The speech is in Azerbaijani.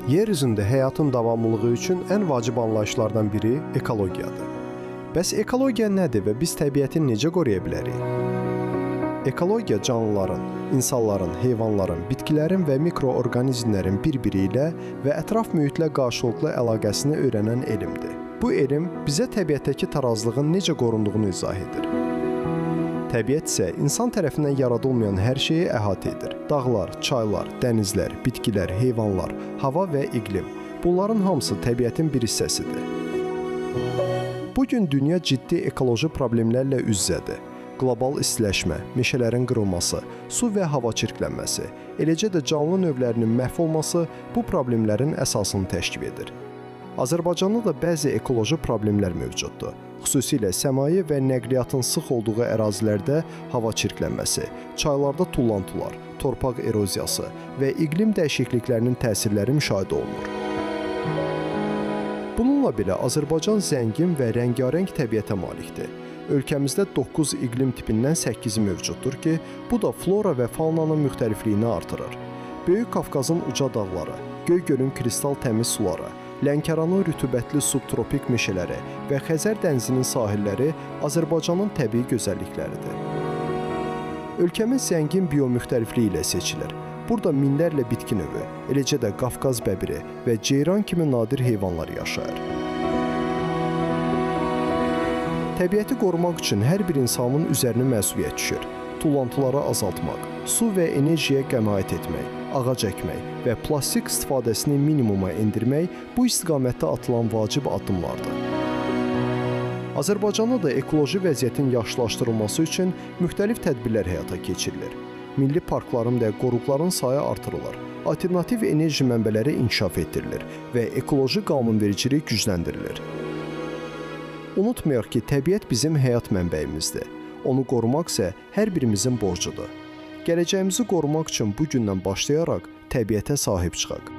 Yer üzündə həyatın davamlılığı üçün ən vacib anlayışlardan biri ekologiyadır. Bəs ekologiya nədir və biz təbiəti necə qoruya bilərik? Ekologiya canlıların, insanların, heyvanların, bitkilərin və mikroorqanizmlərin bir-biri ilə və ətraf mühitlə qarşılıqlı əlaqəsini öyrənən elmdir. Bu elm bizə təbiətdəki tarazlığın necə qorunduğunu izah edir. Təbiət isə insan tərəfindən yaradılmayan hər şeyi əhatə edir. Dağlar, çaylar, dənizlər, bitkilər, heyvanlar, hava və iqlim. Bunların hamısı təbiətin bir hissəsidir. Bugün dünya ciddi ekoloji problemlərlə üz-üzədir. Qlobal istiləşmə, meşələrin qırılması, su və hava çirklənməsi, eləcə də canlı növlərinin məhv olması bu problemlərin əsasını təşkil edir. Azərbaycanda da bəzi ekoloji problemlər mövcuddur. Xüsusilə sənaye və nəqliyyatın sıx olduğu ərazilərdə hava çirklənməsi, çaylarda tullantılar, torpaq eroziyası və iqlim dəyişikliklərinin təsirləri müşahidə olunur. Bununla belə Azərbaycan zəngin və rəngarəng təbiətə malikdir. Ölkəmizdə 9 iqlim tipindən 8-i mövcuddur ki, bu da flora və faunanın müxtəlifliyini artırır. Böyük Qafqazın uca dağları, Göygölün kristal təmiz suları, Lənkəranın rütubətli subtropik meşələri və Xəzər dənizinin sahilləri Azərbaycanın təbii gözəllikləridir. Ölkəmiz zəngin biomüxtəlifliyi ilə seçilir. Burada minlərlə bitki növü, eləcə də Qafqaz bəbiri və ceyran kimi nadir heyvanlar yaşayır. Təbiəti qorumaq üçün hər bir insanın üzərinə məsuliyyət düşür. Tullantıları azaltmaq, su və enerjiyə qənaət etmək, ağac əkmək və plastik istifadəsini minimuma endirmək bu istiqamətdə atılan vacib addımlardır. Azərbaycanda da ekoloji vəziyyətin yaxşılaşdırılması üçün müxtəlif tədbirlər həyata keçirilir. Milli parkların və qoruqların sayı artırılır, alternativ enerji mənbələri inkişaf etdirilir və ekoloji qanunvericilik gücləndirilir. Unutmayaq ki, təbiət bizim həyat mənbəyimizdir. Onu qorumaq isə hər birimizin borcudur. Gələcəyimizi qorumaq üçün bu gündən başlayaraq təbiətə sahib çıxaq.